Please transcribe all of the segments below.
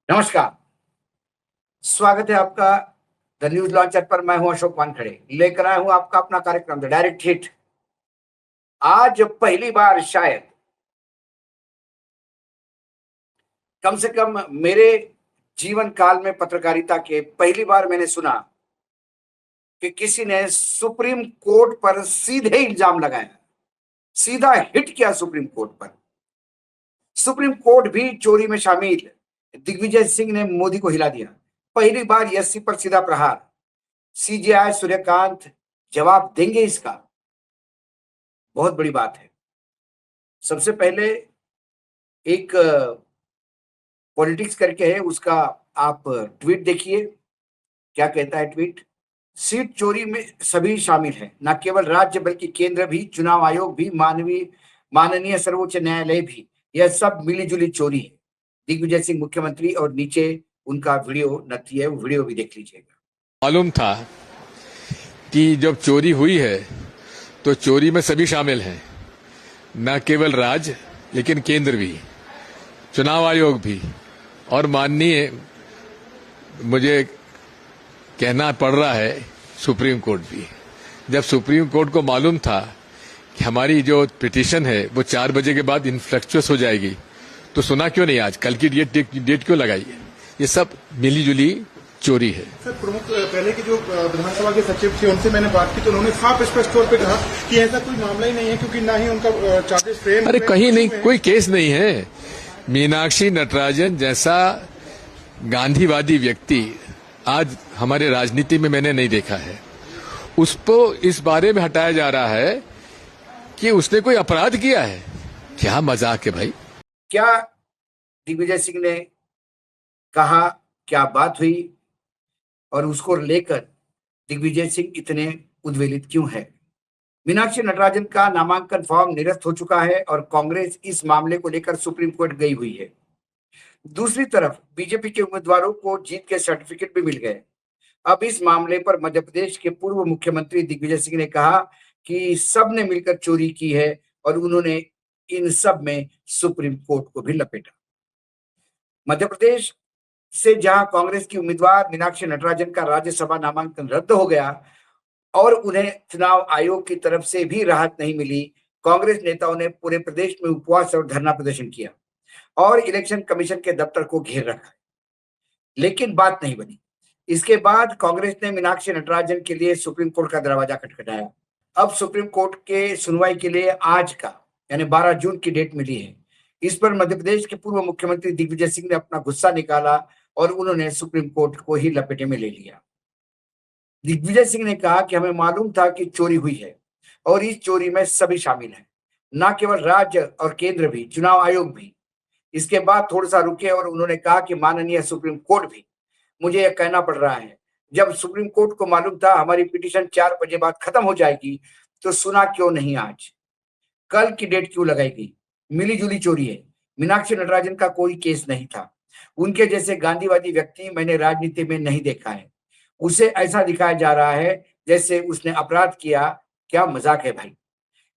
नमस्कार। स्वागत है आपका द न्यूज लॉन्चर पर। मैं हूं अशोक वानखड़े, लेकर आया हूं आपका अपना कार्यक्रम द डायरेक्ट हिट। आज पहली बार शायद कम से कम मेरे जीवन काल में पत्रकारिता के पहली बार मैंने सुना कि किसी ने सुप्रीम कोर्ट पर सीधे इल्जाम लगाया, सीधा हिट किया सुप्रीम कोर्ट पर। सुप्रीम कोर्ट भी चोरी में शामिल। दिग्विजय सिंह ने मोदी को हिला दिया। पहली बार एससी पर सीधा प्रहार। सीजेआई सूर्यकांत जवाब देंगे इसका? बहुत बड़ी बात है। सबसे पहले एक पॉलिटिक्स करके है, उसका आप ट्वीट देखिए। क्या कहता है ट्वीट? सीट चोरी में सभी शामिल हैं, न केवल राज्य बल्कि केंद्र भी, चुनाव आयोग भी, माननीय सर्वोच्च न्यायालय भी। यह सब मिलीजुली चोरी है। दिग्विजय सिंह मुख्यमंत्री, और नीचे उनका वीडियो नती है, वो वीडियो भी देख लीजिएगा। मालूम था कि जब चोरी हुई है तो चोरी में सभी शामिल हैं, न केवल राज्य लेकिन केंद्र भी, चुनाव आयोग भी, और माननीय, मुझे कहना पड़ रहा है, सुप्रीम कोर्ट भी। जब सुप्रीम कोर्ट को मालूम था कि हमारी जो पिटीशन है वो 4 बजे के बाद इनफ्लेक्चुअस हो जाएगी, तो सुना क्यों नहीं? आज कल की डेट क्यों लगाई है? ये सब मिलीजुली चोरी है। सर, प्रमुख पहले के जो विधानसभा के सचिव थे उनसे मैंने बात की तो उन्होंने साफ स्पष्ट तौर पे कहा कि ऐसा कोई मामला ही नहीं है, क्योंकि ना ही उनका चार्जेस फ्रेम। अरे कहीं नहीं, कोई केस नहीं है। मीनाक्षी नटराजन जैसा गांधीवादी व्यक्ति आज हमारे राजनीति में मैंने नहीं देखा है। उसको इस बारे में हटाया जा रहा है कि उसने कोई अपराध किया है। क्या मजाक है भाई। क्या दिग्विजय सिंह ने कहा, क्या बात हुई, और उसको लेकर दिग्विजय सिंह इतने उद्वेलित क्यों है? मीनाक्षी नटराजन का नामांकन फॉर्म निरस्त हो चुका है और कांग्रेस इस मामले को लेकर सुप्रीम कोर्ट गई हुई है। दूसरी तरफ बीजेपी के उम्मीदवारों को जीत के सर्टिफिकेट भी मिल गए। अब इस मामले पर मध्य प्रदेश के पूर्व मुख्यमंत्री दिग्विजय सिंह ने कहा कि सब ने मिलकर चोरी की है, और उन्होंने इन सब में सुप्रीम कोर्ट को भी लपेटा। मध्य प्रदेश से जहां कांग्रेस की उम्मीदवार मीनाक्षी नटराजन का राज्यसभा नामांकन रद्द हो गया और उन्हें चुनाव आयोग की तरफ से भी राहत नहीं मिली, कांग्रेस नेताओं ने पूरे प्रदेश में उपवास और धरना प्रदर्शन किया और इलेक्शन कमीशन के दफ्तर को घेर रखा, लेकिन बात नहीं बनी। इसके बाद कांग्रेस ने मीनाक्षी नटराजन के लिए सुप्रीम कोर्ट का दरवाजा खटखटाया। अब सुप्रीम कोर्ट के सुनवाई के लिए आज का यानी 12 जून की डेट मिली है। इस पर मध्य प्रदेश के पूर्व मुख्यमंत्री दिग्विजय सिंह ने अपना गुस्सा निकाला और उन्होंने सुप्रीम कोर्ट को ही लपेटे में ले लिया। दिग्विजय सिंह ने कहा कि हमें मालूम था कि चोरी हुई है और इस चोरी में सभी शामिल हैं, न केवल राज्य और केंद्र भी, चुनाव आयोग भी। इसके बाद थोड़ा सा रुके और उन्होंने कहा कि माननीय सुप्रीम कोर्ट भी, मुझे यह कहना पड़ रहा है, जब सुप्रीम कोर्ट को मालूम था हमारी पिटीशन 4 बजे बाद खत्म हो जाएगी, तो सुना क्यों नहीं आज? कल की डेट क्यों लगाई गई? मिलीजुली चोरी है। मीनाक्षी नटराजन का कोई केस नहीं था। उनके जैसे गांधीवादी व्यक्ति मैंने राजनीति में नहीं देखा है। उसे ऐसा दिखाया जा रहा है जैसे उसने अपराध किया। क्या मजाक है भाई।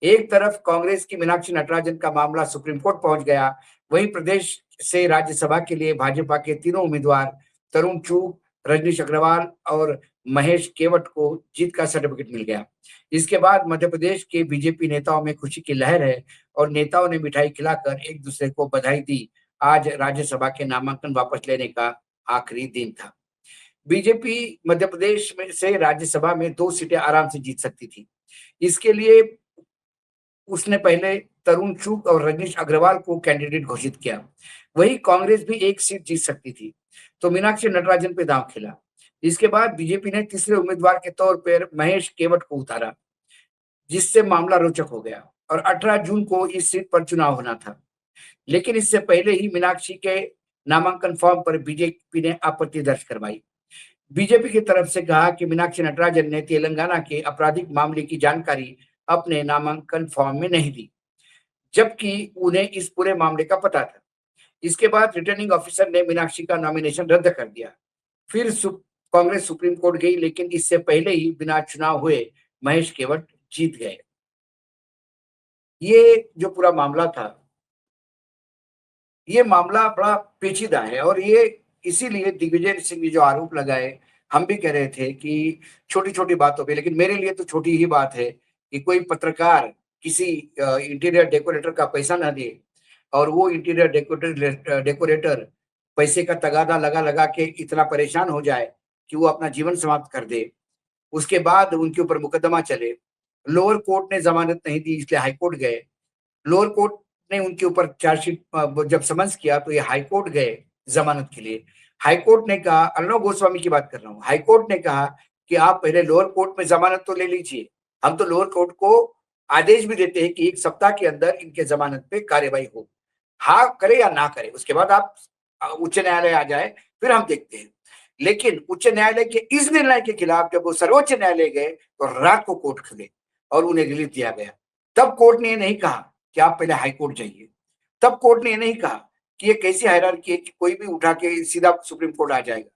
एक तरफ कांग्रेस की मीनाक्षी नटराजन का मामला सुप्रीम कोर्ट पहुंच गया, वहीं प्रदेश से राज्यसभा के लिए भाजपा के तीनों उम्मीदवार तरुण चूग, रजनीश अग्रवाल और महेश केवट को जीत का सर्टिफिकेट मिल गया। इसके बाद मध्य प्रदेश के बीजेपी नेताओं में खुशी की लहर है और नेताओं ने मिठाई खिलाकर एक दूसरे को बधाई दी। आज राज्यसभा के नामांकन वापस लेने का आखिरी दिन था। बीजेपी मध्य प्रदेश में से राज्यसभा में 2 सीटें आराम से जीत सकती थी। इसके लिए उसने पहले तरुण चूग और रजनीश अग्रवाल को कैंडिडेट घोषित किया। वही कांग्रेस भी 1 सीट जीत सकती थी, तो मीनाक्षी नटराजन पे दांव खेला। इसके बाद बीजेपी ने तीसरे उम्मीदवार के तौर पर महेश केवट को उतारा, जिससे मामला रोचक हो गया और 18 जून को इस सीट पर चुनाव होना था। लेकिन इससे पहले ही मीनाक्षी के नामांकन फॉर्म पर बीजेपी ने आपत्ति दर्ज करवाई। बीजेपी की तरफ से कहा कि मीनाक्षी नटराजन ने तेलंगाना के आपराधिक मामले की जानकारी अपने नामांकन फॉर्म में नहीं दी, जबकि उन्हें इस पूरे मामले का पता था। इसके बाद रिटर्निंग ऑफिसर ने मीनाक्षी का नॉमिनेशन रद्द कर दिया। फिर कांग्रेस सुप्रीम कोर्ट गई, लेकिन इससे पहले ही बिना चुनाव हुए महेश केवट जीत गए। ये जो पूरा मामला था, ये मामला बड़ा पेचीदा है और ये इसीलिए दिग्विजय सिंह ने जो आरोप लगाए, हम भी कह रहे थे कि छोटी-छोटी बातों पे, लेकिन मेरे लिए तो छोटी ही बात है कि कोई पत्रकार किसी इंटीरियर डेकोरेटर का पैसा ना दे और वो इंटीरियर डेकोरेटर पैसे का तगादा लगा-लगा के इतना परेशान हो जाए कि वो अपना जीवन समाप्त कर दे। उसके बाद उनके ऊपर मुकदमा चले। लोअर कोर्ट ने ज़मानत नहीं दी इसलिए हाई कोर्ट गए। लोअर कोर्ट ने उनके ऊपर चार्जशीट जब समन्स किया तो ये हाई कोर्ट गए जमानत के लिए। हाई कोर्ट ने कहा, अर्णव गोस्वामी की बात कर रहा हूँ, हाई कोर्ट ने कहा कि आप पहले लोअर कोर्ट में जमानत तो ले लीजिए। हम तो लोअर कोर्ट को आदेश भी देते हैं कि 1 सप्ताह के अंदर इनके जमानत पे कार्यवाही हो। हाँ करे या ना करे, उसके बाद आप उच्च न्यायालय आ जाए, फिर हम देखते हैं। लेकिन उच्च न्यायालय के इस निर्णय के खिलाफ जब वो सर्वोच्च न्यायालय गए तो रात को कोर्ट खुले और उन्हें रिलीफ दिया गया। तब कोर्ट ने ये नहीं कहा कि आप पहले हाई कोर्ट जाइए। तब कोर्ट ने ये नहीं कहा कि ये कैसी हायरार्की है कि कोई भी उठा के सीधा सुप्रीम कोर्ट आ जाएगा।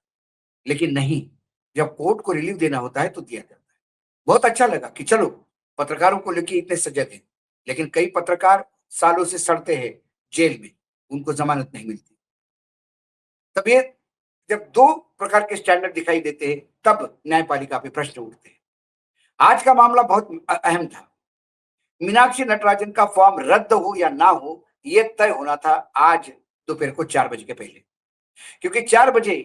लेकिन नहीं, जब कोर्ट को रिलीफ देना होता है तो दिया जाता है। बहुत अच्छा लगा कि चलो पत्रकारों को लेके इतने सजग हैं, लेकिन कई पत्रकार सालों से सड़ते हैं जेल में, उनको जमानत नहीं मिलती। तब ये जब 2 प्रकार के स्टैंडर्ड दिखाई देते हैं, तब न्यायपालिका पे प्रश्न उठते हैं। आज का मामला बहुत अहम था। मीनाक्षी नटराजन का फॉर्म रद्द हो या ना हो, ये तय होना था आज दोपहर को 4 बजे के पहले। क्योंकि 4 बजे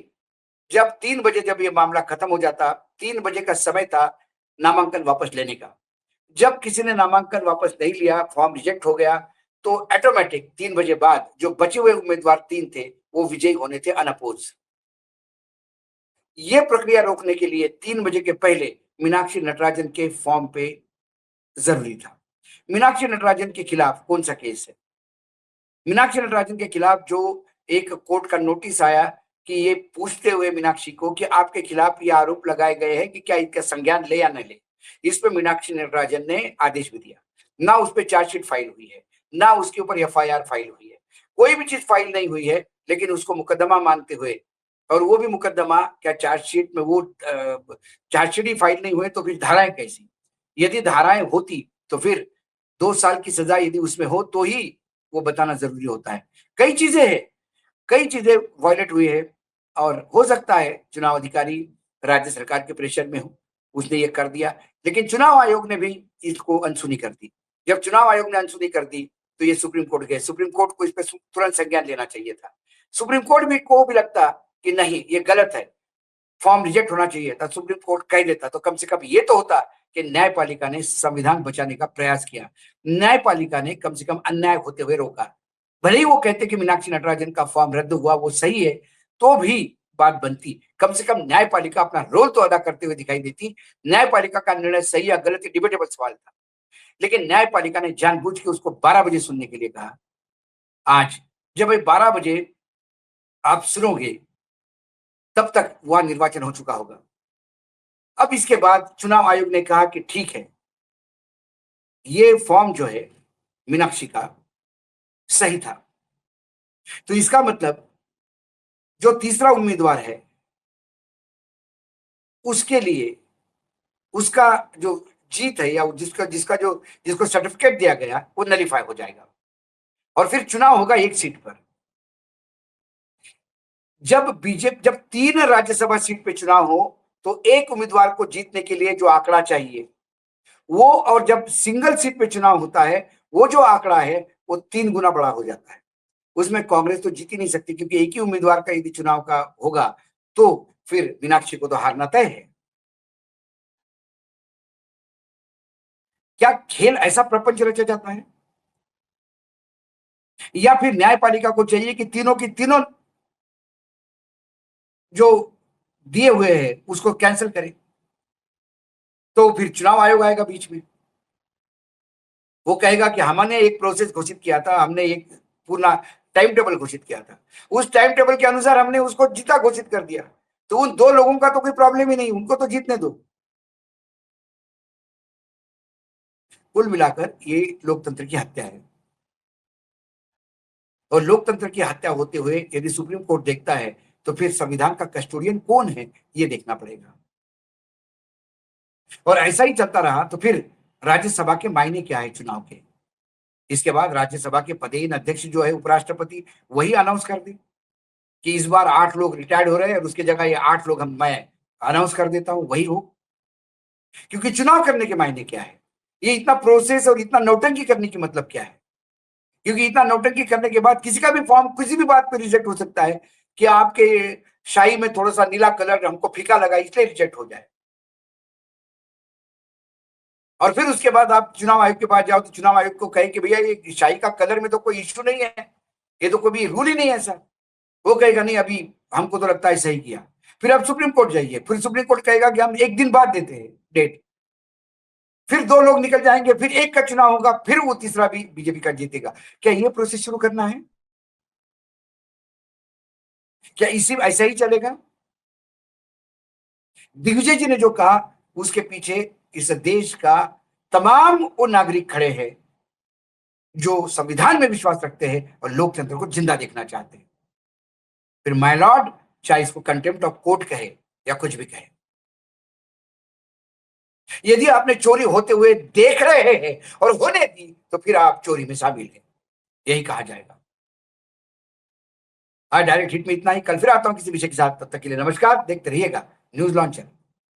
जब 3 बजे जब ये मामला खत्म हो जाता, 3 बजे का समय था नामांकन वापस लेने का। जब किसी ने नामांकन वापस नहीं लिया, फॉर्म रिजेक्ट हो गया, तो ऑटोमेटिक 3 बजे बाद जो बचे हुए उम्मीदवार 3 थे, वो विजयी होने थे अनअपोज। ये प्रक्रिया रोकने के लिए 3 बजे के पहले मीनाक्षी नटराजन के फॉर्म पे जरूरी था। मीनाक्षी नटराजन के खिलाफ कौन सा केस है? मीनाक्षी नटराजन के खिलाफ जो एक कोर्ट का नोटिस आया कि ये पूछते हुए मीनाक्षी को कि आपके खिलाफ ये आरोप लगाए गए हैं कि क्या इसका संज्ञान ले या न ले। इस पे मीनाक्षी नटराजन ने आदेश भी दिया। ना उस पे चार्जशीट फाइल हुई है, ना उसके ऊपर एफआईआर फाइल हुई है, कोई भी चीज फाइल नहीं हुई है, लेकिन उसको मुकदमा मानते हुए, और वो भी मुकदमा क्या चार्जशीट में वो चार्जशीट ही फाइल नहीं हुए तो फिर धाराएं कैसी? यदि धाराएं होती तो फिर 2 साल की सजा यदि उसमें हो तो ही वो बताना जरूरी होता है। कई चीजें हैं, कई चीजें वायलेट हुई है और हो सकता है चुनाव अधिकारी राज्य सरकार के प्रेशर में हो, उसने ये कर दिया, लेकिन चुनाव आयोग ने भी इसको अनसुनी कर दी। जब चुनाव आयोग ने अनसुनी कर दी तो ये सुप्रीम कोर्ट गए। सुप्रीम कोर्ट को इस पर तुरंत संज्ञान लेना चाहिए था। सुप्रीम कोर्ट भी को भी लगता कि नहीं ये गलत है, फॉर्म रिजेक्ट होना चाहिए था, सुप्रीम कोर्ट कह देता तो कम से कम ये तो होता कि न्यायपालिका ने संविधान बचाने का प्रयास किया, न्यायपालिका ने कम से कम अन्याय होते हुए रोका। भले ही वो कहते कि मीनाक्षी नटराजन का फॉर्म रद्द हुआ वो सही है, तो भी बात बनती, कम से कम न्यायपालिका अपना रोल तो अदा करते हुए दिखाई देती। न्यायपालिका का निर्णय सही या गलत डिबेटेबल सवाल था, लेकिन न्यायपालिका ने जानबूझ के उसको 12 बजे सुनने के लिए कहा। आज जब 12 बजे आप सुनोगे तब तक वह निर्वाचन हो चुका होगा। अब इसके बाद चुनाव आयोग ने कहा कि ठीक है, ये फॉर्म जो है मीनाक्षी का सही था, तो इसका मतलब जो तीसरा उम्मीदवार है उसके लिए उसका जो जीत है या जिसको सर्टिफिकेट दिया गया वो नलीफाई हो जाएगा और फिर चुनाव होगा एक सीट पर। जब 3 राज्यसभा सीट पे चुनाव हो तो एक उम्मीदवार को जीतने के लिए जो आंकड़ा चाहिए वो, और जब सिंगल सीट पे चुनाव होता है वो जो आंकड़ा है वो 3 गुना बड़ा हो जाता है। उसमें कांग्रेस तो जीत ही नहीं सकती, क्योंकि एक ही उम्मीदवार का यदि चुनाव का होगा तो फिर मीनाक्षी को तो हारना तय है। क्या खेल ऐसा प्रपंच रचा जाता है? या फिर न्यायपालिका को चाहिए कि तीनों की तीनों जो दिए हुए हैं उसको कैंसिल करें, तो फिर चुनाव आयोग आएगा बीच में, वो कहेगा कि हमने एक प्रोसेस घोषित किया था, हमने एक पूरा टाइम टेबल घोषित किया था, उस टाइम टेबल के अनुसार हमने उसको जीता घोषित कर दिया, तो उन 2 लोगों का तो कोई प्रॉब्लम ही नहीं, उनको तो जीतने दो। कुल मिलाकर ये लोकतंत्र की हत्या है, और लोकतंत्र की हत्या होते हुए यदि सुप्रीम कोर्ट देखता है तो फिर संविधान का कस्टोडियन कौन है ये देखना पड़ेगा। और ऐसा ही चलता रहा तो फिर राज्यसभा के मायने क्या है चुनाव के? इसके बाद राज्यसभा के पदेन अध्यक्ष जो है उपराष्ट्रपति, वही अनाउंस कर दे। कि इस बार 8 लोग रिटायर्ड हो रहे हैं और उसकी जगह ये 8 लोग मैं अनाउंस कर देता हूं, वही हो। क्योंकि चुनाव करने के मायने क्या है? ये इतना प्रोसेस और इतना नौटंकी करने की मतलब क्या है? क्योंकि इतना नौटंकी करने के बाद किसी का भी फॉर्म किसी भी बात पे रिजेक्ट हो सकता है कि आपके शाही में थोड़ा सा नीला कलर हमको फीका लगा इसलिए रिजेक्ट हो जाए। और फिर उसके बाद आप चुनाव आयोग के पास जाओ तो चुनाव आयोग को कहे कि भैया ये शाही का कलर में तो कोई इश्यू नहीं है, ये तो कोई रूल ही नहीं है ऐसा। वो कहेगा नहीं, अभी हमको तो लगता है सही किया। फिर आप सुप्रीम कोर्ट जाइए, फिर सुप्रीम कोर्ट कहेगा कि हम 1 दिन बाद देते हैं डेट। फिर 2 लोग निकल जाएंगे, फिर एक का चुनाव होगा, फिर वो तीसरा भी बीजेपी का जीतेगा। क्या ये प्रोसेस शुरू करना है? क्या इसी ऐसा ही चलेगा? दिग्विजय जी ने जो कहा उसके पीछे इस देश का तमाम वो नागरिक खड़े हैं जो संविधान में विश्वास रखते हैं और लोकतंत्र को जिंदा देखना चाहते हैं। फिर माय लॉर्ड चाहे इसको कंटेम्प्ट ऑफ कोर्ट कहे या कुछ भी कहे, यदि आपने चोरी होते हुए देख रहे हैं और होने दी तो फिर आप चोरी में शामिल हैं, यही कहा जाएगा। आज डायरेक्ट हिट में इतना ही। कल फिर आता हूं किसी विषय के साथ, तब तक के लिए नमस्कार। देखते रहिएगा न्यूज लॉन्चर।